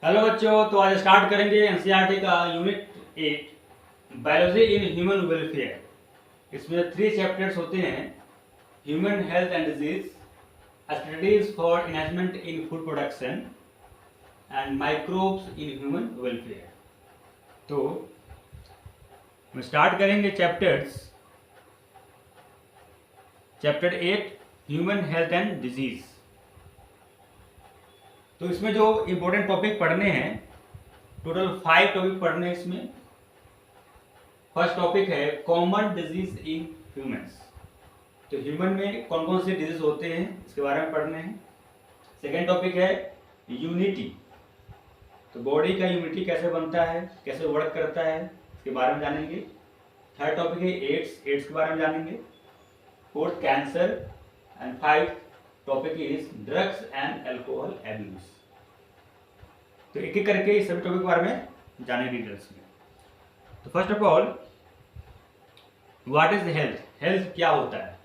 Hello बच्चों, तो आज स्टार्ट करेंगे एनसीईआरटी का unit 8 biology in human welfare. इसमें 3 चैप्टर्स होते हैं। Human health and disease, strategies for enhancement in food production and microbes in human welfare. तो हम स्टार्ट करेंगे chapter 8 human health and disease. तो इसमें जो इम्पोर्टेंट टॉपिक पढ़ने हैं, टोटल 5 टॉपिक पढ़ने हैं इसमें। फर्स्ट टॉपिक है कॉमन डिजीज इन ह्यूमंस। तो ह्यूमन में कौन कौन से डिजीज होते हैं इसके बारे में पढ़ने हैं। सेकेंड टॉपिक है यूनिटी। तो बॉडी का यूनिटी कैसे बनता है, कैसे वर्क करता है, इसके बारे में जानेंगे। थर्ड टॉपिक है एड्स के बारे में जानेंगे। Fourth cancer and 5 topic is drugs and alcohol abuse. तो एक एक करके इस सभी टॉपिक के बारे में जानेंगे डिटेल्स में। तो first of all, what is health? Health क्या होता है?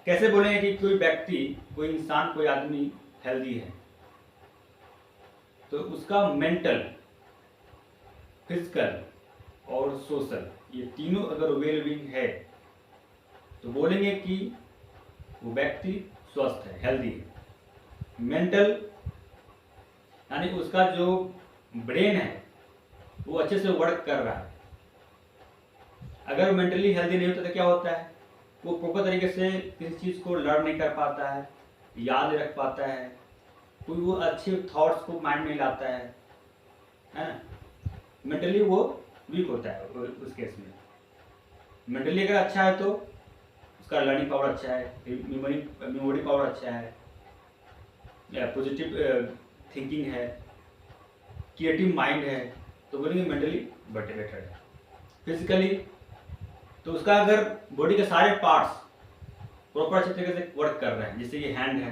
कैसे बोलेंगे कि कोई व्यक्ति, कोई इंसान, कोई आदमी हेल्दी है? तो उसका मेंटल, फिजिकल और सोशल, ये तीनों अगर वेलबींग है तो बोलेंगे कि वो व्यक्ति स्वस्थ है, हेल्दी है। मेंटल यानी उसका जो ब्रेन है वो अच्छे से वर्क कर रहा है। अगर मेंटली हेल्दी नहीं होता तो क्या होता है, वो प्रॉपर तरीके से किसी चीज़ को लर्न नहीं कर पाता है, याद नहीं रख पाता है, कोई वो अच्छे थॉट्स को माइंड में लाता है ना। मेंटली वो वीक होता है उस केस में। मेंटली अगर अच्छा है तो उसका लर्निंग पावर अच्छा है, मेमोरी पावर अच्छा है, पॉजिटिव थिंकिंग है, क्रिएटिव माइंड है, तो बोलेंगे मेंटली बेटर है। फिजिकली तो उसका अगर बॉडी के सारे पार्ट्स प्रॉपर अच्छे तरीके से वर्क कर रहे हैं, जैसे ये हैंड है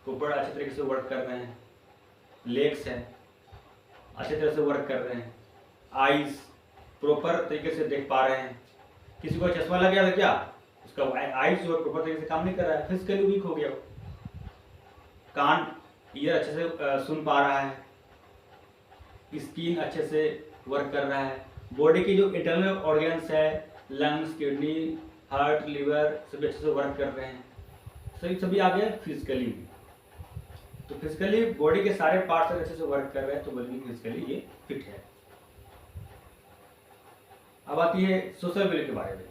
प्रॉपर अच्छे तरीके से वर्क कर रहे हैं, लेग्स है अच्छे तरह से वर्क कर रहे हैं, आईज प्रॉपर तरीके से देख पा रहे हैं। किसी को चश्मा लग गया तो क्या उसका आईज जो है प्रॉपर तरीके से काम नहीं कर रहा है, फिजिकली वीक हो गया। कान, ईयर अच्छे से सुन पा रहा है, स्किन अच्छे से वर्क कर रहा है, बॉडी की जो इंटरनल ऑर्गन्स है, लंग्स, किडनी, हार्ट, लिवर, सभी अच्छे से वर्क कर रहे हैं। सभी आ गए फिजिकली। तो फिजिकली बॉडी के सारे पार्ट्स अच्छे से वर्क कर रहे हैं तो बोलेंगे फिजिकली ये फिट है। अब आती है सोशल वेल के बारे में।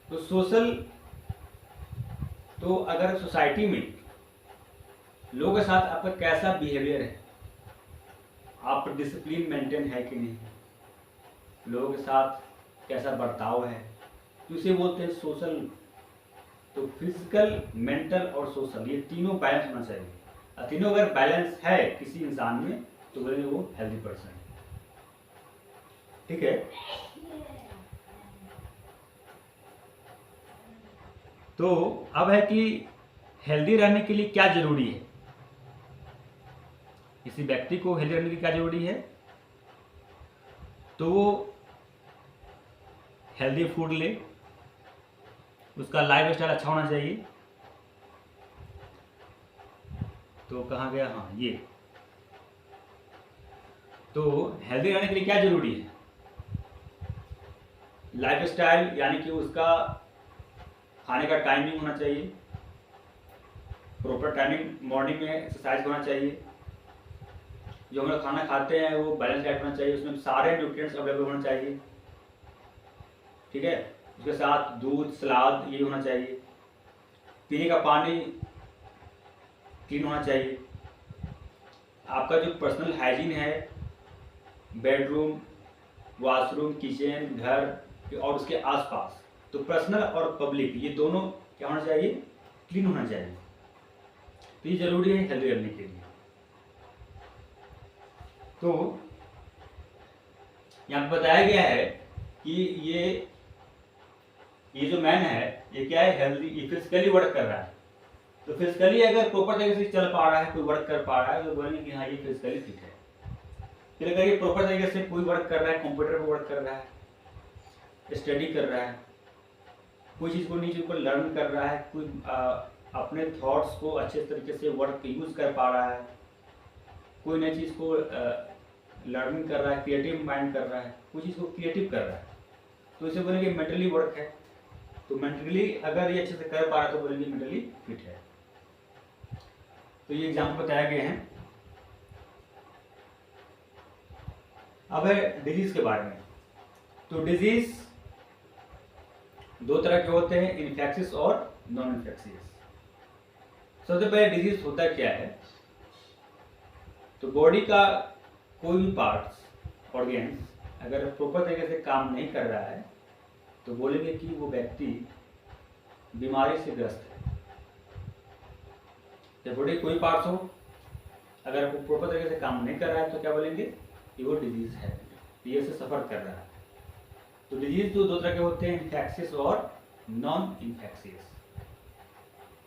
तो सोशल, तो अगर सोसाइटी में लोगों के साथ आपका कैसा बिहेवियर है, आप डिसिप्लिन मेंटेन है कि नहीं, लोगों के साथ कैसा बर्ताव है, तो इसे बोलते हैं सोशल। तो फिजिकल, मेंटल और सोशल, ये तीनों बैलेंस होना चाहिए। और तीनों अगर बैलेंस है किसी इंसान में तो बोलेंगे वो हेल्दी पर्सन है। ठीक है। तो अब है कि हेल्दी रहने के लिए क्या जरूरी है, किसी व्यक्ति को हेल्दी रहने के लिए क्या जरूरी है। तो वो हेल्दी फूड ले, उसका लाइफ स्टाइल अच्छा होना चाहिए। तो कहाँ गया, हाँ ये। तो हेल्दी रहने के लिए क्या जरूरी है, लाइफ स्टाइल यानी कि उसका खाने का टाइमिंग होना चाहिए, प्रॉपर टाइमिंग, मॉर्निंग में एक्सरसाइज होना चाहिए, जो हम लोग खाना खाते हैं वो बैलेंस डाइट होना चाहिए, उसमें सारे न्यूट्रिएंट्स अवेलेबल होना चाहिए। ठीक है। उसके साथ दूध, सलाद ये होना चाहिए। पीने का पानी क्लीन होना चाहिए। आपका जो पर्सनल हाइजीन है, बेडरूम, वॉशरूम, किचन, घर और उसके आसपास, तो पर्सनल और पब्लिक ये दोनों क्या होना चाहिए, क्लीन होना चाहिए। तो ये जरूरी है हेल्दी रहने के लिए। तो यहाँ पे बताया गया है कि ये जो मैन है ये क्या है, हेल्दी, ये फिजिकली वर्क कर रहा है। तो फिजिकली अगर प्रॉपर तरीके से चल पा रहा है, कोई वर्क कर पा रहा है, तो बोलेंगे कि हाँ ये फिजिकली फिट है। फिर अगर ये प्रॉपर तरीके से कोई वर्क कर रहा है, कंप्यूटर पर वर्क कर रहा है, स्टडी कर रहा है, कोई चीज़ को नई चीज़ को लर्न कर रहा है, कोई अपने थॉट्स को अच्छे तरीके से वर्क यूज कर पा रहा है, कोई नई चीज़ को लर्निंग कर रहा है, क्रिएटिव माइंड कर रहा है, कोई चीज़ को क्रिएटिव कर रहा है, तो इसे बोलेंगे मेंटली वर्क है। तो मेंटली अगर ये अच्छे से कर पा रहा है तो बोलेंगे मेंटली फिट है। तो ये एग्जाम्पल बताए गए हैं। अब है डिजीज के बारे में। तो डिजीज दो तरह के होते हैं, इन्फेक्शियस और नॉन इन्फेक्शियस। सबसे पहले डिजीज होता क्या है, तो बॉडी का कोई भी पार्ट्स ऑर्गेन्स अगर प्रॉपर तरीके से काम नहीं कर रहा है तो बोलेंगे कि वो व्यक्ति बीमारी से ग्रस्त है। जब बॉडी कोई पार्ट्स हो अगर वो प्रॉपर तरीके से काम नहीं कर रहा है तो क्या बोलेंगे कि वो डिजीज है, ये से सफर कर रहा है। तो डिजीज जो दो तरह के होते हैं, इन्फेक्शियस और नॉन इन्फेक्शियस।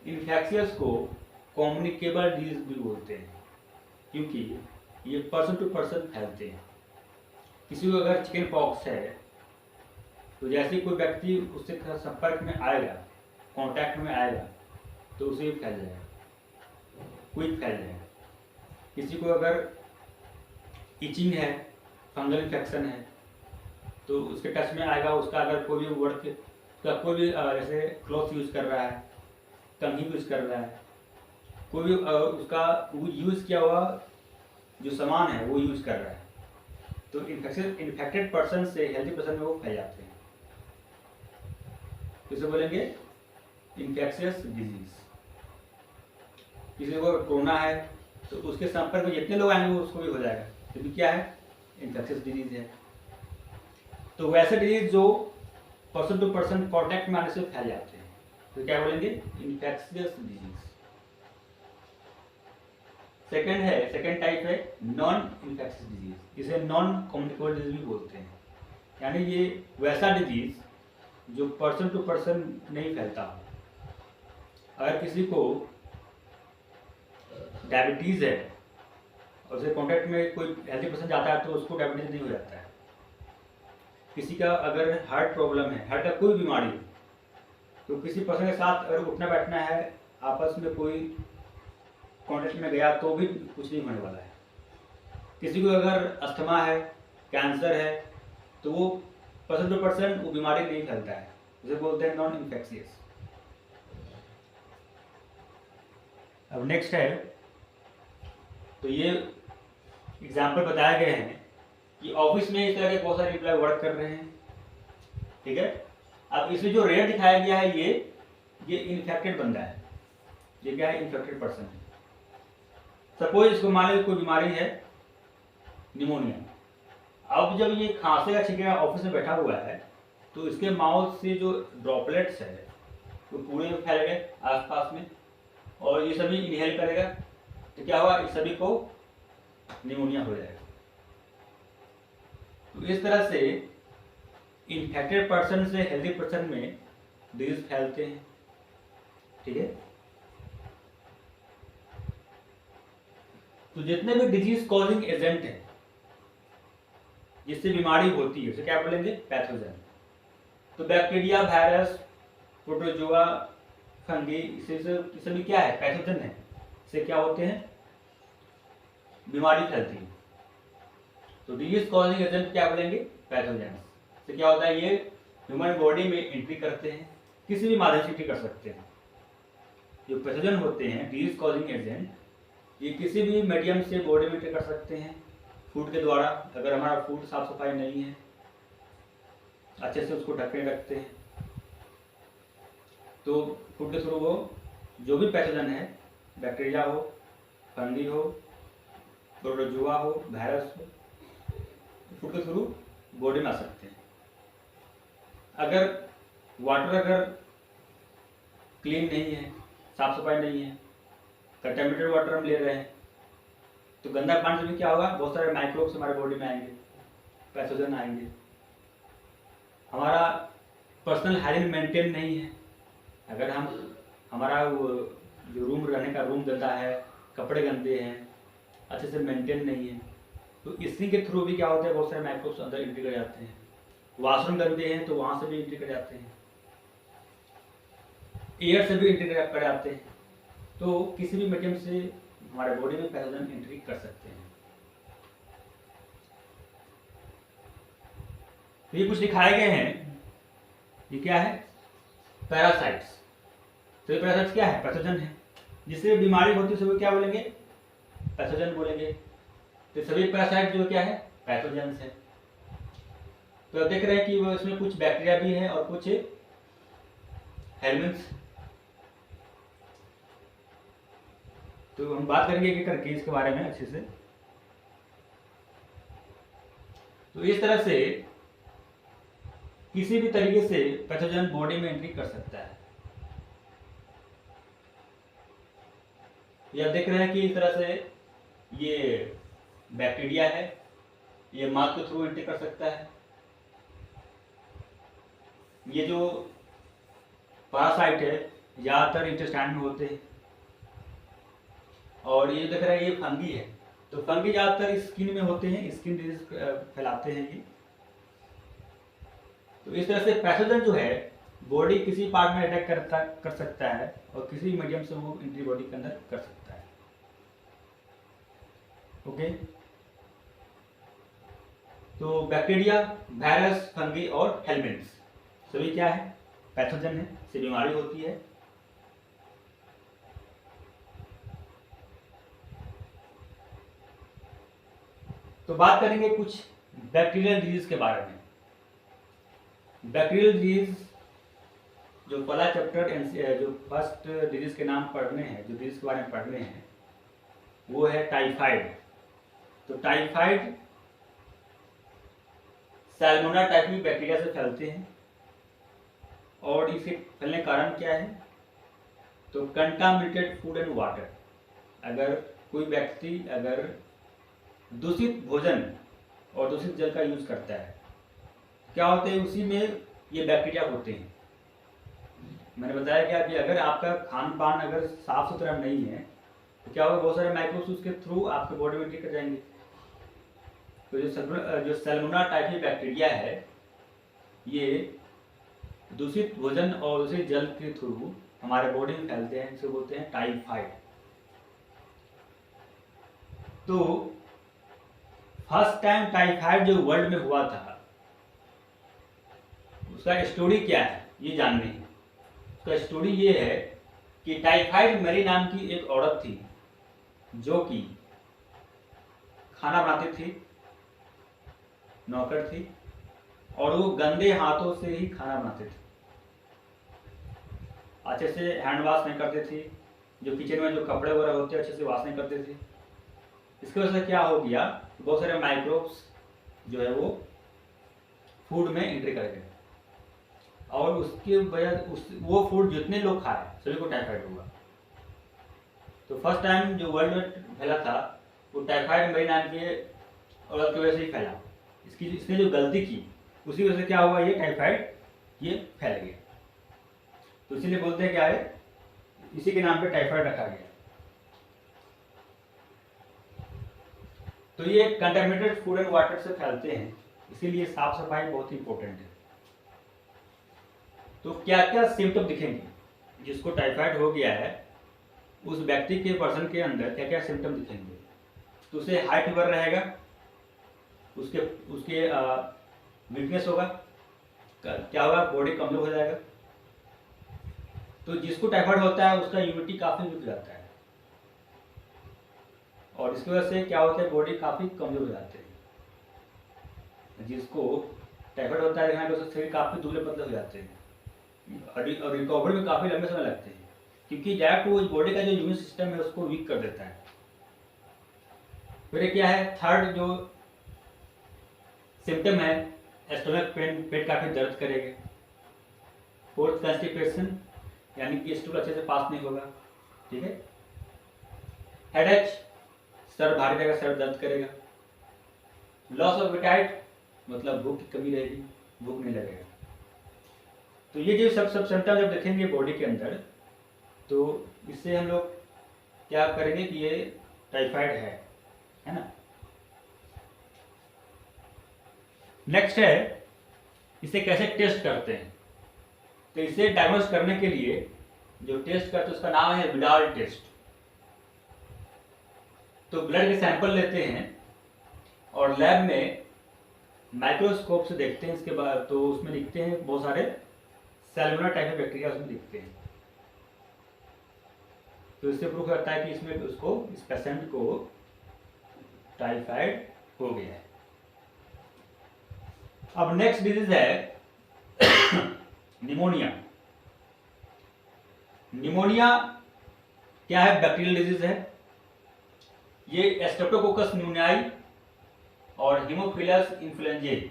इन्फेक्शियस को कम्युनिकेबल डिजीज भी बोलते हैं क्योंकि ये पर्सन टू पर्सन फैलते हैं। किसी को अगर चिकन पॉक्स है तो जैसे कोई व्यक्ति उससे संपर्क में आएगा, कांटेक्ट में आएगा, तो उसे फैल जाएगा, क्विक फैल जाएगा। किसी को अगर इचिंग है, फंगल इन्फेक्शन है, तो उसके टच में आएगा, उसका अगर कोई भी वर्क का कोई भी जैसे क्लॉथ यूज़ कर रहा है, कंघी यूज़ कर रहा है, कोई भी उसका यूज़ किया हुआ जो सामान है वो यूज़ कर रहा है, तो इन्फेक्टेड पर्सन से हेल्दी पर्सन में वो फैल जाते हैं। किसे बोलेंगे इन्फेक्शियस डिजीज। किसी को कोरोना है तो उसके संपर्क में जितने लोग आएंगे उसको भी हो जाएगा, तो भी क्या है, इन्फेक्शियस डिजीज है। तो वैसे डिजीज जो पर्सन टू पर्सन कॉन्टैक्ट में आने से फैल जाते हैं, तो क्या बोलेंगे इन्फेक्शियस डिजीज। सेकेंड टाइप है नॉन इन्फेक्शियस डिजीज, इसे नॉन कम्युनिकेबल डिजीज भी बोलते हैं। यानी ये वैसा डिजीज जो पर्सन टू पर्सन नहीं फैलता हो। अगर किसी को डायबिटीज है और उसके कॉन्टैक्ट में कोई हेल्दी पर्सन जाता है तो उसको डायबिटीज नहीं हो जाता है। किसी का अगर हार्ट प्रॉब्लम है, हार्ट का कोई बीमारी हो, तो किसी पर्सन के साथ अगर उठना बैठना है, आपस में कोई कॉन्टेक्ट में गया तो भी कुछ नहीं होने वाला है। किसी को अगर अस्थमा है, कैंसर है, तो वो पर्सन टू पर्सन वो बीमारी नहीं फैलता है, उसे बोलते हैं नॉन इन्फेक्शियस। अब नेक्स्ट है, तो ये एग्जाम्पल बताए गए हैं कि ऑफिस में इस तरह के बहुत सारे एम्प्लॉय वर्क कर रहे हैं, ठीक है। अब इसमें जो रेयर दिखाया गया है ये इन्फेक्टेड बंदा है, ये क्या है, इन्फेक्टेड पर्सन है। सपोज इसको मान लीजिए कोई बीमारी है निमोनिया। अब जब ये खांसेगा छींकेगा ऑफिस में बैठा हुआ है तो इसके माउथ से जो ड्रॉपलेट्स है वो पूरे में फैल गए आसपास में, और ये सभी इनहेल करेगा तो क्या हुआ, इस सभी को निमोनिया हो जाएगा। तो इस तरह से इन्फेक्टेड पर्सन से हेल्दी पर्सन में डिजीज फैलते हैं, ठीक है। तो जितने भी डिजीज कॉजिंग एजेंट हैं जिससे बीमारी होती है उसे क्या बोलेंगे, पैथोजन। तो बैक्टीरिया, वायरस, प्रोटोजोआ, फंगी, इसे सभी क्या है, पैथोजन है। इससे क्या होते हैं, बीमारी फैलती है। तो डिजीज कॉजिंग एजेंट क्या बोलेंगे, पैथोजन। इससे क्या होता है, ये ह्यूमन बॉडी में एंट्री करते हैं, किसी भी माध्यम से एंट्री कर सकते हैं। जो पैथोजन होते हैं, डिजीज कॉजिंग एजेंट, ये किसी भी मीडियम से बॉडी में एंट्री कर सकते हैं। फूड के द्वारा, अगर हमारा फूड साफ सफाई नहीं है, अच्छे से उसको ढक के रखते हैं, तो फूड के थ्रू वो जो भी पैथोजन है, बैक्टीरिया हो, फंगी हो, प्रोटोजोआ हो, वायरस हो, फूड के थ्रू बॉडी में आ सकते हैं। अगर वाटर अगर क्लीन नहीं है, साफ सफाई नहीं है, कंटेमिनेटेड वाटर हम ले रहे हैं, तो गंदा पानी से भी क्या होगा, बहुत सारे माइक्रोब्स हमारे बॉडी में आएंगे, पैथोजन आएंगे। हमारा पर्सनल हाइजीन मेंटेन नहीं है, अगर हमारा जो रूम रहने का रूम गंदा है, कपड़े गंदे हैं, अच्छे से मेंटेन नहीं है, तो इसी के थ्रू भी क्या होता है, बहुत सारे माइक्रोब्स अंदर एंट्री कर जाते हैं। वॉशरूम गंदे हैं तो वहाँ से भी एंट्री कर जाते हैं, एयर से भी एंट्री कर जाते हैं। तो किसी भी मीडियम से हमारे बॉडी में पैथोजन एंट्री कर सकते हैं। तो ये कुछ दिखाए गए हैं, ये क्या है, पैरासाइट्स। तो ये पैरासाइट्स क्या है, पैथोजन है। जिससे बीमारी होती है उसे वो क्या बोलेंगे, पैथोजन बोलेंगे। तो सभी पैरासाइट जो क्या है, पैथोजन है। तो अब देख रहे हैं कि वो इसमें कुछ बैक्टीरिया भी है और कुछ हेलमिन्थ्स। तो हम बात करेंगे एक करके इसके बारे में अच्छे से। तो इस तरह से किसी भी तरीके से पैथोजन बॉडी में एंट्री कर सकता है। ये आप देख रहे हैं कि इस तरह से ये बैक्टीरिया है, ये माउथ के थ्रू एंट्री कर सकता है। ये जो पैरासाइट है ज़्यादातर इंटेस्टाइन में होते हैं। और ये देख रहे हैं ये फंगी है, तो फंगी ज़्यादातर स्किन में होते हैं, स्किन डिजीज फैलाते हैं ये। तो इस तरह से पैथोजन जो है बॉडी किसी पार्ट में अटैक कर सकता है और किसी मीडियम से वो एंट्री बॉडी के अंदर कर सकता है। ओके, तो बैक्टीरिया, वायरस, फंगी और हेलमिन्थ्स सभी क्या है, पैथोजन है, से बीमारी होती है। तो बात करेंगे कुछ बैक्टीरियल डिजीज के बारे में। बैक्टीरियल डिजीज जो पहला चैप्टर जो फर्स्ट डिजीज के नाम पढ़ने हैं, जो डिजीज के बारे में पढ़ने हैं, वो है टाइफाइड। तो टाइफाइड सैल्मोना टाइफी बैक्टीरिया से फैलते हैं। और इसे फैलने का कारण क्या है, तो कंटामिनेटेड फूड एंड वाटर। अगर कोई व्यक्ति अगर दूषित भोजन और दूषित जल का यूज करता है, क्या होते हैं उसी में ये बैक्टीरिया होते हैं। मैंने बताया क्या कि अगर आपका खान पान अगर साफ सुथरा नहीं है तो क्या होगा, बहुत सारे माइक्रोब्स उसके थ्रू आपके बॉडी में एंट्री कर जाएंगे। तो जो सैल्मोना टाइफी बैक्टीरिया है ये दूषित भोजन और दूषित जल के थ्रू हमारे बॉडी में फैलते हैं, इसे बोलते हैं टाइफाइड। तो फर्स्ट टाइम टाइफाइड जो वर्ल्ड में हुआ था उसका स्टोरी क्या है ये जानने है। उसका स्टोरी ये है कि टाइफाइड मैरी नाम की एक औरत थी जो कि खाना बनाती थी, नौकर थी, और वो गंदे हाथों से ही खाना बनाते थे। अच्छे से हैंड वॉश नहीं करते थे, जो किचन में जो कपड़े वगैरह होते हैं अच्छे से वॉश नहीं करते थे। इसकी वजह से क्या हो गया, बहुत सारे माइक्रोब्स जो है वो फूड में एंट्री कर गए और उसकी वजह वो फूड जितने लोग खाए सभी को टाइफाइड हुआ। तो फर्स्ट टाइम जो वर्ल्ड में फैला था वो टाइफाइड मैरी नाम की औरत की वजह से ही फैला। इसने जो गलती की उसी वजह से क्या हुआ, ये टाइफाइड ये फैल गया। तो इसीलिए बोलते हैं क्या है, इसी के नाम पे टाइफाइड रखा गया। तो ये कंटामिनेटेड फूड एंड वाटर से फैलते हैं, इसीलिए साफ सफाई बहुत ही इंपॉर्टेंट है। तो क्या क्या सिम्टम दिखेंगे जिसको टाइफाइड हो गया है, उस व्यक्ति के पर्सन के अंदर क्या क्या सिम्टम दिखेंगे। तो उसे हाई फीवर रहेगा, उसके वीकनेस होगा, क्या होगा, बॉडी कमजोर हो जाएगा। तो जिसको टाइफाइड होता है उसका इम्यूनिटी काफ़ी वीक हो जाता है और इसकी वजह से क्या होता है, बॉडी काफ़ी कमजोर हो जाते हैं। जिसको टाइफाइड होता है देखना उसके शरीर काफ़ी दुबले पतले हो जाते हैं और रिकवरी में काफ़ी लंबे समय लगते हैं, क्योंकि डायरेक्ट वो बॉडी का जो इम्यून सिस्टम है उसको वीक कर देता है। फिर क्या है, थर्ड जो सिम्टम है, स्टोमक पेन, पेट काफ़ी दर्द करेगा। फोर्थ कंस्टिपेशन, यानी कि स्टूल अच्छे से पास नहीं होगा, ठीक है। हेडेक, सर भारी रहेगा, सर दर्द करेगा। लॉस ऑफ एपेटाइट, मतलब भूख की कमी रहेगी, भूख नहीं लगेगा। तो ये जो सब सिम्टम जब देखेंगे बॉडी के अंदर, तो इससे हम लोग क्या करेंगे कि ये टाइफाइड है ना। नेक्स्ट है, इसे कैसे टेस्ट करते हैं। तो इसे डायग्नोस करने के लिए जो टेस्ट करते हैं उसका नाम है विडाल टेस्ट। तो ब्लड के सैंपल लेते हैं और लैब में माइक्रोस्कोप से देखते हैं। इसके बाद तो उसमें दिखते हैं बहुत सारे सैल्मोनेला टाइप के बैक्टीरिया उसमें दिखते हैं। तो इससे प्रूफ करता है कि इसमें उसको इस पेशेंट को टाइफाइड हो गया है। अब नेक्स्ट डिजीज है निमोनिया। निमोनिया क्या है? बैक्टीरियल डिजीज है। ये स्ट्रेप्टोकोकस न्यूमोनियाई और हीमोफिलस इन्फ्लुएंजाe,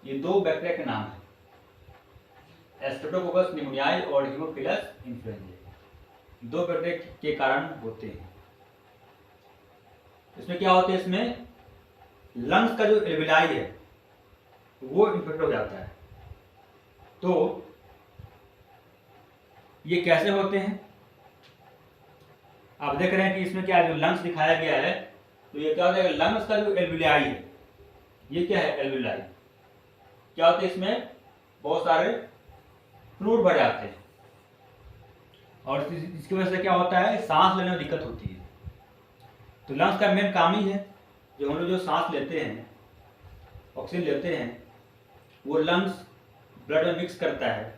ये दो बैक्टीरिया के नाम है। स्ट्रेप्टोकोकस न्यूमोनियाई और हीमोफिलस इन्फ्लुएंजाe दो बैक्टीरिया के कारण होते हैं। इसमें क्या होता है? इसमें लंग्स का जो एल्विलाई है वो इन्फेक्ट हो जाता है। तो ये कैसे होते हैं? आप देख रहे हैं कि इसमें क्या है, जो लंग्स दिखाया गया है, तो ये क्या होता है? लंग्स का जो एल्विलाई है, ये क्या है? एल्विलाई क्या होता है? इसमें बहुत सारे फ्लूइड भर जाते हैं और इसकी वजह से क्या होता है? सांस लेने में दिक्कत होती है। तो लंग्स का मेन काम ही है, जो हम लोग जो सांस लेते हैं, ऑक्सीजन लेते हैं, वो लंग्स ब्लड में मिक्स करता है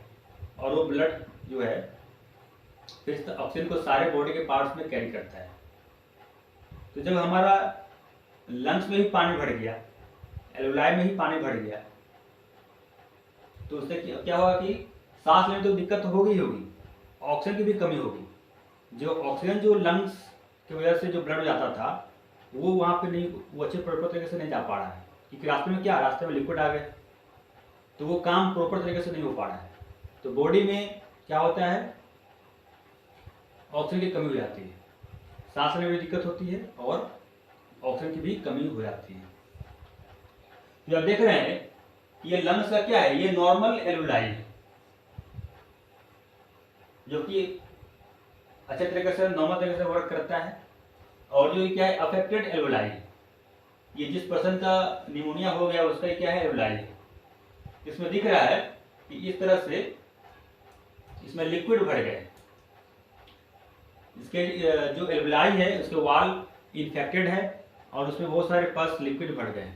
और वो ब्लड जो है फिर ऑक्सीजन को सारे बॉडी के पार्ट्स में कैरी करता है। तो जब हमारा लंग्स में ही पानी भर गया, एल्विलाई में ही पानी भर गया, तो उससे क्या होगा कि सांस लेने तो दिक्कत होगी, ऑक्सीजन की भी कमी होगी। जो ऑक्सीजन जो लंग्स की वजह से जो ब्लड जाता था वो वहाँ पे नहीं, वो अच्छे प्रॉपर तरीके से नहीं जा पा रहा है, क्योंकि रास्ते में क्या, रास्ते में लिक्विड आ गए, तो वो काम प्रॉपर तरीके से नहीं हो पा रहा है। तो बॉडी में क्या होता है? ऑक्सीजन की कमी हो जाती है, सांस लेने में भी दिक्कत होती है और ऑक्सीजन की भी कमी हो जाती है। तो आप देख रहे हैं ये लंग्स का क्या है? ये नॉर्मल एल्विलाई है जो कि अच्छे तरीके से नॉर्मल तरीके से वर्क करता है। और जो क्या है? अफेक्टेड एल्विलाई है। ये जिस पर्सन का निमोनिया हो गया उसका क्या है? एल्विलाई है। इसमें दिख रहा है कि इस तरह से इसमें लिक्विड भर गए। इसके जो एल्विलाई है उसके वॉल इन्फेक्टेड है और उसमें बहुत सारे पस लिक्विड भर गए।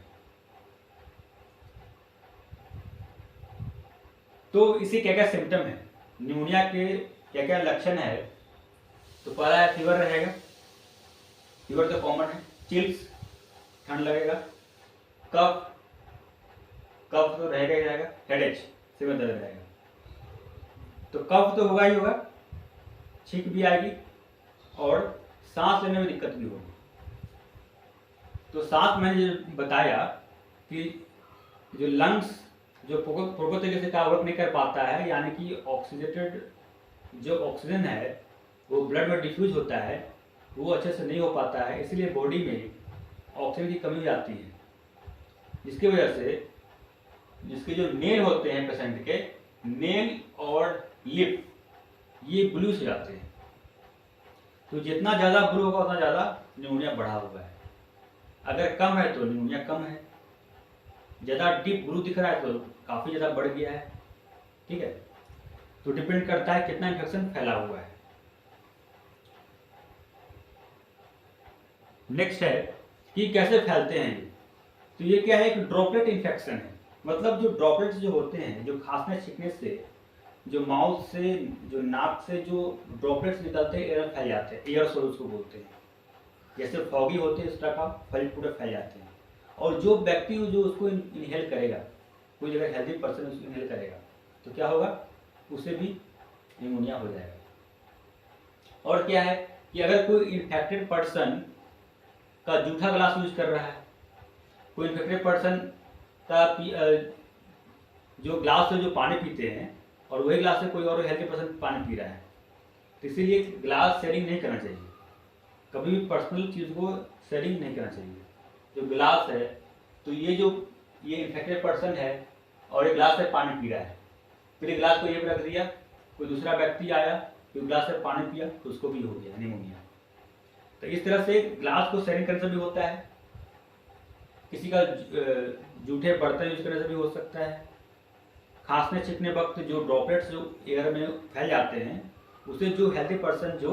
तो इसे क्या क्या सिम्टम है, निमोनिया के क्या क्या लक्षण है? तो पहला है फीवर रहेगा, फीवर तो कॉमन है, चिल्स, ठंड लगेगा, कफ तो रहेगा ही रहेगा, हेडेक, सिर में दर्द रहेगा। तो कफ तो होगा ही होगा, छींक भी आएगी और सांस लेने में दिक्कत भी होगी। तो सांस मैंने जो बताया कि जो लंग्स जो प्रॉपर तरीके से वर्क नहीं कर पाता है, यानी कि ऑक्सीडेटेड जो ऑक्सीजन है वो ब्लड में डिफ्यूज होता है, वो अच्छे से नहीं हो पाता है, इसलिए बॉडी में ऑक्सीजन की कमी आती है, जिसकी वजह से जिसके जो नेल होते हैं पेशेंट के, नेल और लिप ये ब्लू हो जाते हैं। तो जितना ज़्यादा ब्लू होगा उतना ज़्यादा निमोनिया बढ़ा हुआ है। अगर कम है तो निमोनिया कम है, ज़्यादा डीप ब्लू दिख रहा है तो काफ़ी ज़्यादा बढ़ गया है। ठीक है, तो डिपेंड करता है कितना इन्फेक्शन फैला हुआ है। नेक्स्ट है कि कैसे फैलते हैं। तो ये क्या है? एक ड्रॉपलेट इन्फेक्शन है। मतलब जो ड्रॉपलेट्स जो होते हैं, जो खांसने छींकने से, जो माउथ से, जो नाक से जो ड्रॉपलेट्स निकलते हैं, एयर फैल जाते हैं, एयरसोल उसको बोलते हैं। जैसे फॉगी होते हैं इस तरह का फैल पूरे फैल जाते हैं। और जो व्यक्ति जो उसको इनहेल करेगा, कोई अगर हेल्दी पर्सन उसको इनहेल करेगा तो क्या होगा? उसे भी निमोनिया हो जाएगा। और क्या है कि अगर कोई इन्फेक्टेड पर्सन का जूठा ग्लास यूज कर रहा है, कोई इन्फेक्टेड पर्सन का जो ग्लास से जो पानी पीते हैं और वही ग्लास से कोई और हेल्दी पर्सन पानी पी रहा है, तो इसीलिए ग्लास शेयरिंग नहीं करना चाहिए। कभी भी पर्सनल चीज़ को शेयरिंग नहीं करना चाहिए। जो गिलास है, तो ये इन्फेक्टेड पर्सन है और एक गिलास से पानी पी रहा है, फिर गिलास को ये रख दिया, कोई दूसरा व्यक्ति आया, फिर गिलास से पानी पिया, तो उसको भी हो गया निमोनिया। तो इस तरह से ग्लास को शेयरिंग करने से भी होता है, किसी का जूठे बर्तन यूज करने से भी हो सकता है, खांसने छींकने वक्त जो ड्रॉपलेट्स जो एयर में फैल जाते हैं, उसे जो हेल्दी पर्सन जो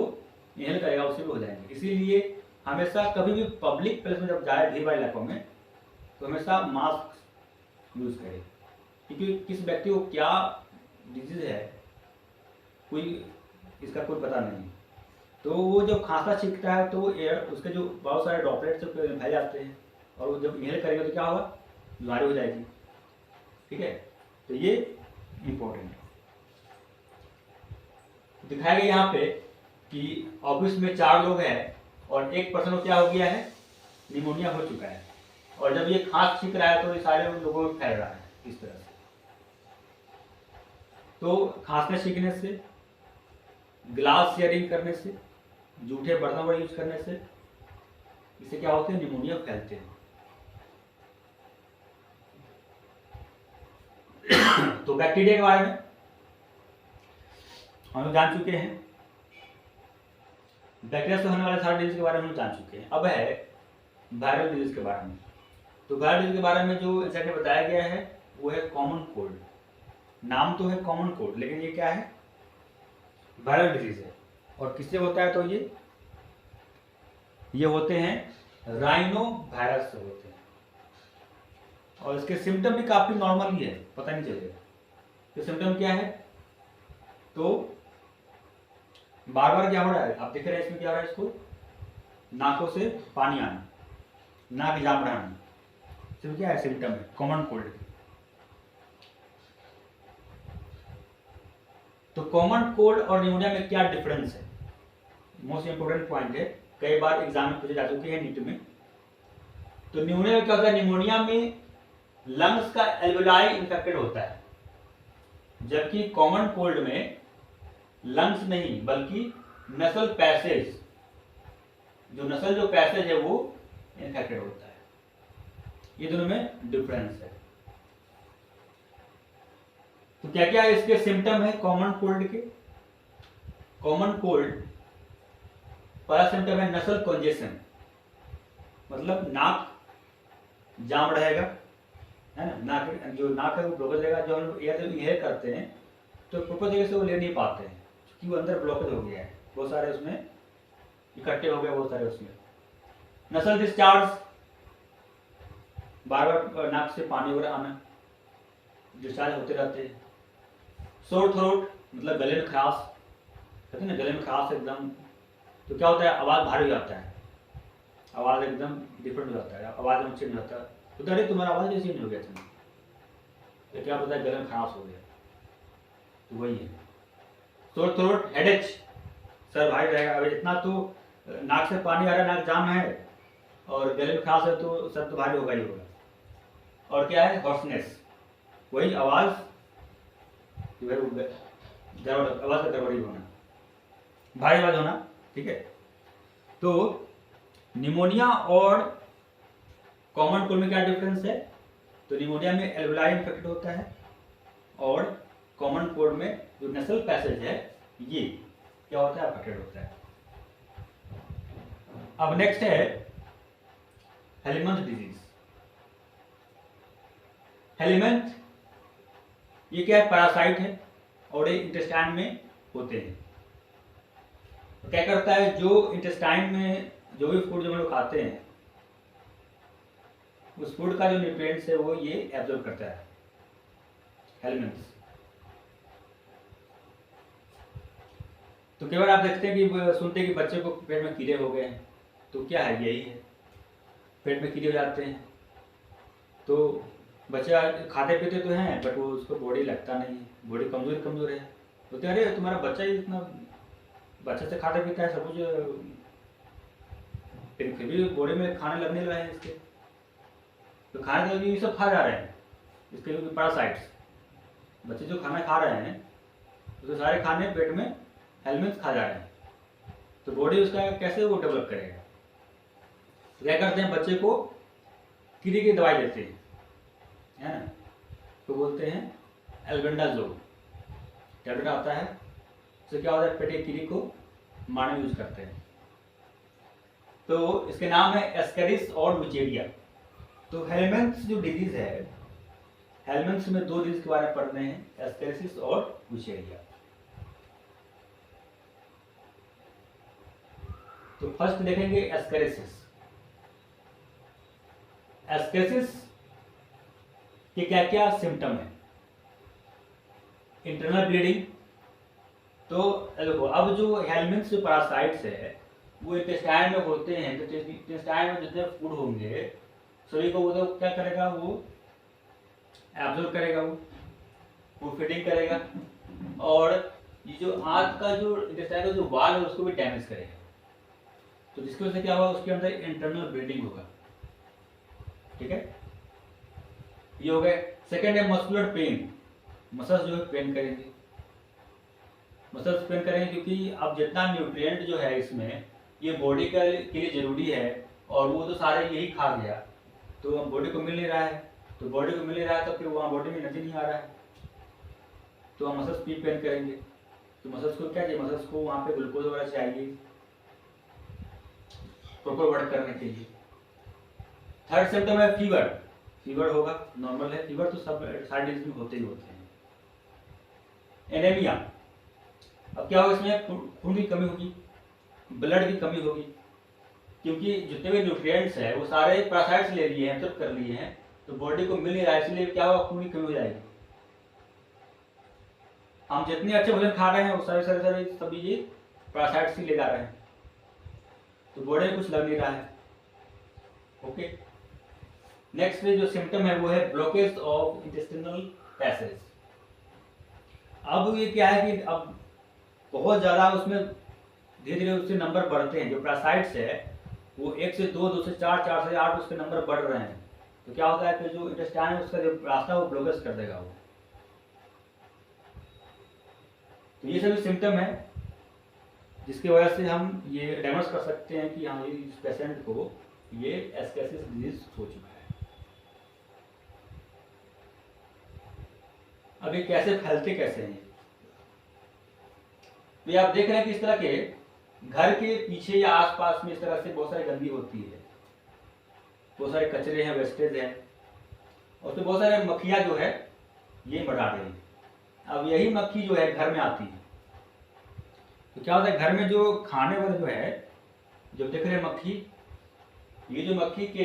इनहेल करेगा उससे भी हो जाएंगे। इसीलिए हमेशा कभी भी पब्लिक प्लेस में जब जाए भीड़ भाड़ इलाकों में तो हमेशा मास्क यूज करें, क्योंकि किस व्यक्ति को क्या डिजीज है कोई इसका कोई पता नहीं। तो वो जब खांसता छींकता है तो वो एयर उसके जो बहुत सारे ड्रॉपलेट्स फैल जाते हैं, और वो जब इनहेल करेगा तो क्या होगा, बीमारी हो जाएगी। ठीक है, तो ये इम्पोर्टेंट दिखाया गया यहाँ पे कि ऑफिस में 4 लोग हैं और एक पर्सन को क्या हो गया है, निमोनिया हो चुका है, और जब ये खांस छींक रहा है तो ये सारे लोगों को फैल रहा है इस तरह से। तो खांसने छींकने से, ग्लास शेयरिंग करने से, जूठे बर्तन का यूज करने से, इससे क्या होते हैं, निमोनिया फैलते हैं। तो बैक्टीरिया के बारे में हम लोग जान चुके हैं, बैक्टीरिया से होने वाले सारे डिजीज के बारे में हम जान चुके हैं। अब है वायरल डिजीज के बारे में। तो वायरल डिजीज के बारे में जो एग्जैक्टली बताया गया है वो है कॉमन कोल्ड। नाम तो है कॉमन कोल्ड, लेकिन ये क्या है, वायरल डिजीज है। और किससे होता है, तो ये होते हैं राइनो वायरस से होते हैं, और इसके सिम्टम भी काफी नॉर्मल ही है, पता नहीं चलेगा। तो सिम्टम क्या है, तो बार बार क्या हो रहा है, आप देख रहे हैं इसमें क्या हो रहा है, इसको नाकों से पानी आना, नाक जाम रहना, तो क्या है, सिम्टम है कॉमन कोल्ड। तो कॉमन कोल्ड और निमोनिया में क्या डिफरेंस है, मोस्ट इंपोर्टेंट पॉइंट है, कई बार एग्जाम में पूछे जा चुके हैं नीट में। तो निमोनिया में क्या होता है, निमोनिया में लंग्स का एल्वेलाई इन्फेक्टेड होता है, जबकि कॉमन कोल्ड में लंग्स नहीं बल्कि नसल पैसेज, जो पैसेज है वो इन्फेक्टेड होता है। ये दोनों में डिफरेंस है। तो क्या क्या इसके सिम्टम है कॉमन कोल्ड के। कॉमन कोल्ड पहला सिम्टम है नसल कंजेशन, मतलब नाक जाम रहेगा, है ना, नाक जो नाक है वो ब्लॉकेज रहेगा। जो हम लोग एयर जब इनहेल करते हैं तो प्रॉपर जगह से वो ले नहीं पाते हैं, क्योंकि वो अंदर ब्लॉकेज हो गया है, बहुत सारे उसमें इकट्ठे हो गए, बहुत सारे उसमें। नसल डिस्चार्ज, बार बार नाक से पानी वगैरह आना, डिस्चार्ज होते रहते हैं। सोर थ्रोट, मतलब गले में खराश, कहते हैं ना गले में खराश एकदम, तो क्या होता है, आवाज़ भारी हो जाता है, आवाज़ एकदम डिफरेंट हो जाता है, आवाज़ में चेंज होता है, तो अरे तुम्हारा आवाज़ कैसे चेंज हो गया तुम्हें, तो क्या पता है गले में खराश हो गया, तो वही है। सोर थ्रोट, हेडेच, सर भारी रहेगा। अब इतना तो नाक से पानी आ रहा है, नाक जाम है और गले में खराश है तो सर तो भारी होगा ही होगा। और क्या है, हॉर्सनेस, वही आवाज़ आवाज़ का गड़बड़ी होना, भारी आवाज़ होना। ठीक है, तो निमोनिया और कॉमन कोल्ड में क्या डिफरेंस है, तो निमोनिया में एल्वेलाई इन्फेक्टेड होता है और कॉमन कोल्ड में जो नेसल पैसेज है ये क्या होता है, अफेक्टेड होता है। अब नेक्स्ट है हेलमंथ डिजीज। हेलमंथ ये क्या है, पैरासाइट है और ये इंटेस्टाइन में होते हैं। तो क्या करता है, जो इंटेस्टाइन में जो भी फूड जो हम लोग खाते हैं उस फूड का जो न्यूट्रिएंट्स है वो ये एब्जॉर्ब करता है, हेलमिंथ्स। तो कई बार आप देखते हैं कि सुनते हैं कि बच्चे को पेट में कीड़े हो गए हैं, तो क्या है, यही है, पेट में कीड़े हो जाते हैं। तो बच्चा खाते पीते तो हैं बट वो उसको बॉडी लगता नहीं है, बॉडी कमजोर है, तो अरे तुम्हारा बच्चा ही इतना बच्चे से खाता पीता है सब कुछ, फिर भी बॉडी में खाने लगने लगा है इसके, तो खाने तो ये सब खा जा रहे हैं इसके पैरासाइट्स। बच्चे जो खाना खा रहे हैं तो सारे खाने पेट में हेलमिंथ्स खा जा रहे हैं, तो बॉडी उसका कैसे वो डेवलप करेगा। तो क्या करते हैं, बच्चे को कीड़े की दवाई देते हैं, है ना, तो बोलते हैं एल्बेंडाजोल टैबलेट आता है, तो क्या होता है, पेट के कीड़े को मारने यूज करते हैं। तो इसके नाम है एस्केरिस और विचेरिया। तो हेलमिंथ्स जो डिजीज है, हेलमिंथ्स में 2 डिजीज के बारे में पढ़ने हैं, एस्केरिसिस और विचेरिया। तो फर्स्ट देखेंगे एस्केरिसिस। एस्केरिसिस के क्या क्या सिम्टम है? Internal bleeding. तो देखो, अब जो हेलमिंथ्स जो पैरासाइट्स है वो इंटेस्टाइन में होते हैं, तो इंटेस्टाइन में जितने फूड होंगे सभी को वो तो क्या करेगा, वो एब्जॉर्ब करेगा, वो फीडिंग करेगा, और ये जो आंत का जो इंटेस्टाइन का जो वाल है उसको भी डैमेज करेगा। तो जिसकी वजह से क्या होगा, उसके अंदर इंटरनल ब्लीडिंग होगा। ठीक है, ये हो गए। सेकेंड है मस्कुलर पेन। मसल्स जो है पेन करेंगे, मसल्स पेन करेंगे, क्योंकि अब जितना न्यूट्रिएंट जो है इसमें ये बॉडी के लिए जरूरी है, और वो तो सारे यही खा गया, तो बॉडी को मिल नहीं रहा है। तो बॉडी को मिल नहीं रहा है तो फिर वहाँ बॉडी में एनर्जी नहीं आ रहा है, तो हम मसल्स भी पेन करेंगे। तो मसल्स को क्या चाहिए, मसल्स को वहाँ पे ग्लूकोज वगैरह चाहिए प्रॉपर वर्क करने के लिए। थर्ड सिम्टम है फीवर। फीवर होगा, नॉर्मल है, फीवर तो सब सारे डिजीज में होते ही होते हैं। एनीमिया। अब क्या होगा, इसमें खून की कमी होगी, ब्लड की कमी होगी, क्योंकि जितने भी न्यूट्रिएंट्स हैं वो सारे पैरासाइट्स ले लिए हैं, एब्जॉर्ब कर लिए हैं, तो बॉडी को मिल नहीं रहा है, इसलिए क्या होगा, खून की कमी हो जाएगी। हम जितने अच्छे भोजन खा रहे हैं वो सारे सभी ये पैरासाइट्स ही ले जा रहे हैं, तो बॉडी में कुछ लग नहीं रहा है। ओके, नेक्स्ट जो सिम्टम है वो है ब्लॉकेज ऑफ इंटेस्टिनल पैसेज। अब ये क्या है कि अब बहुत ज़्यादा उसमें धीरे धीरे उसके नंबर बढ़ते हैं, जो पैरासाइट्स है वो 1 से 2, 2 से 4, 4 से 8 उसके नंबर बढ़ रहे हैं। तो क्या होता है कि जो इंटेस्टाइन है उसका जो रास्ता वो ब्लॉकेज कर देगा वो। तो ये सभी सिम्टम है जिसकी वजह से हम ये डायग्नोस कर सकते हैं कि हाँ, इस पेशेंट को ये एस्केरिसिस डिजीज हो चुका है। अब ये कैसे फैलते कैसे हैं, ये आप देख रहे हैं कि इस तरह के घर के पीछे या आसपास में इस तरह से बहुत सारी गंदगी होती है, बहुत सारे कचरे हैं, वेस्टेज है, और तो बहुत सारे मक्खियाँ जो है ये बढ़ा रही है। अब यही मक्खी जो है घर में आती है, तो क्या होता है, घर में जो खाने वाले जो है, जो देख रहे हैं मक्खी, ये जो मक्खी के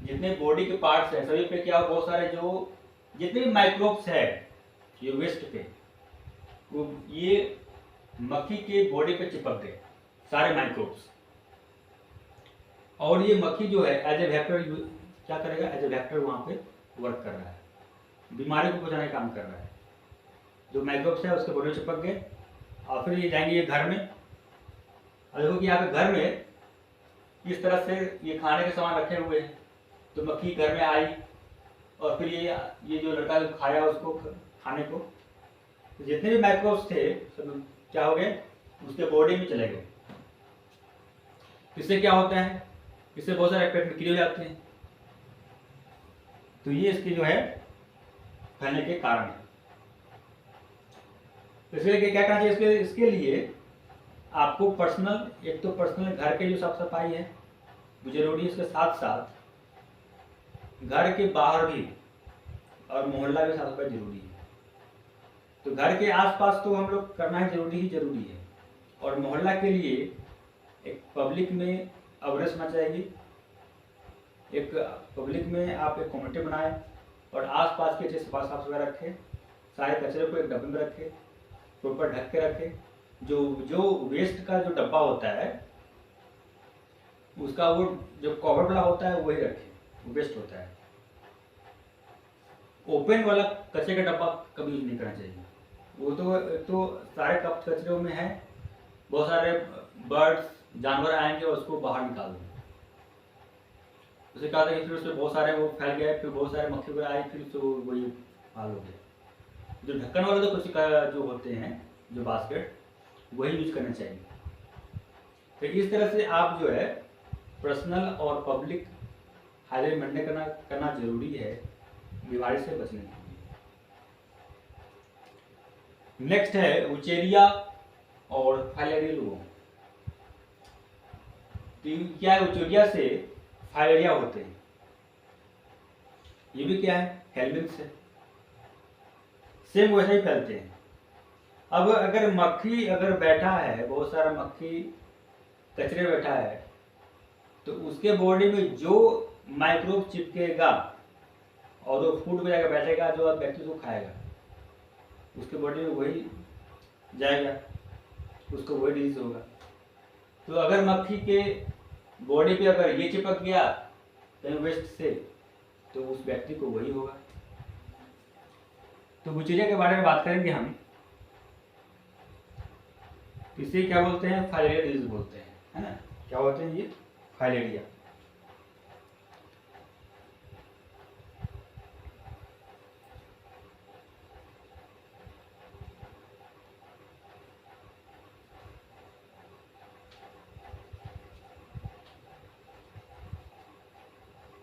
जितने बॉडी के पार्ट्स हैं सभी पे क्या हो, बहुत सारे जो जितने भी माइक्रोब्स है ये वेस्ट पे, वो ये मक्खी के बॉडी पे चिपक गए सारे माइक्रोब्स, और ये मक्खी जो है एज ए वेक्टर क्या करेगा, एज ए वेक्टर वहाँ पे वर्क कर रहा है, बीमारी को पहुँचाने का काम कर रहा है। जो माइक्रोब्स है उसके बॉडी में चिपक गए, और फिर ये जाएंगे ये घर में, और देखो कि यहाँ पे घर में इस तरह से ये खाने के सामान रखे हुए हैं, तो मक्खी घर में आई, और फिर ये जो लड़का जो खाया उसको खाने को, तो जितने भी माइक्रोब्स थे सब क्या हो गए, उसके बॉडी में चले गए। इससे क्या होता है, इससे बहुत सारे पेट में कीड़े हो जाते हैं, तो ये इसके जो है फैलने के कारण है। इसलिए क्या करना चाहिए, इसके लिए आपको पर्सनल, एक तो पर्सनल घर के जो साफ सफाई है वो जरूरी है, इसके साथ साथ घर के बाहर भी और मोहल्ला भी साफ सफाई जरूरी है। तो घर के आसपास तो हम लोग करना ही जरूरी है, और मोहल्ला के लिए एक पब्लिक में अवेयरनेस होना चाहिए, एक पब्लिक में आप एक कमेटी बनाएं, और आसपास के अच्छे साफ सफाई रखें, सारे कचरे को एक डब्बे में रखें, प्रॉपर ढक के रखें। जो वेस्ट का जो डब्बा होता है उसका वो जो कवर वाला होता है वही रखें, वो बेस्ट होता है। ओपन वाला कचरे का डब्बा कभी यूज नहीं करना चाहिए, वो तो सारे कप कचरे में है, बहुत सारे बर्ड्स जानवर आएंगे और उसको बाहर निकाल देंगे, उसे कहा था कि फिर उसमें बहुत सारे वो फैल गए, फिर बहुत सारे मक्खी वगैरह आई, फिर तो वही हाल हो गया। जो ढक्कन वाले तो कुछ जो होते हैं जो बास्केट वही यूज करना चाहिए। तो इस तरह से आप जो है पर्सनल और पब्लिक हाइजीन मेंटेन करना जरूरी है बीमारी से बचने के लिए। नेक्स्ट है उचेरिया और फाइलेरिया रोग। तो क्या है, उचेरिया से फाइलेरिया होते हैं, ये भी क्या है, हेलमिंथ्स है, सेम वैसे ही फैलते हैं। अब अगर मक्खी अगर बैठा है, बहुत सारा मक्खी कचरे बैठा है तो उसके बॉडी में जो माइक्रोब चिपकेगा और वो फूड पे जाकर बैठेगा, जो आप व्यक्ति को खाएगा उसके बॉडी में वही जाएगा, उसको वही डिजीज होगा। तो अगर मक्खी के बॉडी पे अगर ये चिपक गया कहीं वेस्ट से तो उस व्यक्ति को वही होगा। तो बुचीरिया के बारे में बात करेंगे हम। इसे क्या बोलते हैं? फाइलेरिया डिजीज बोलते हैं, है ना। क्या बोलते हैं ये? फाइलेरिया।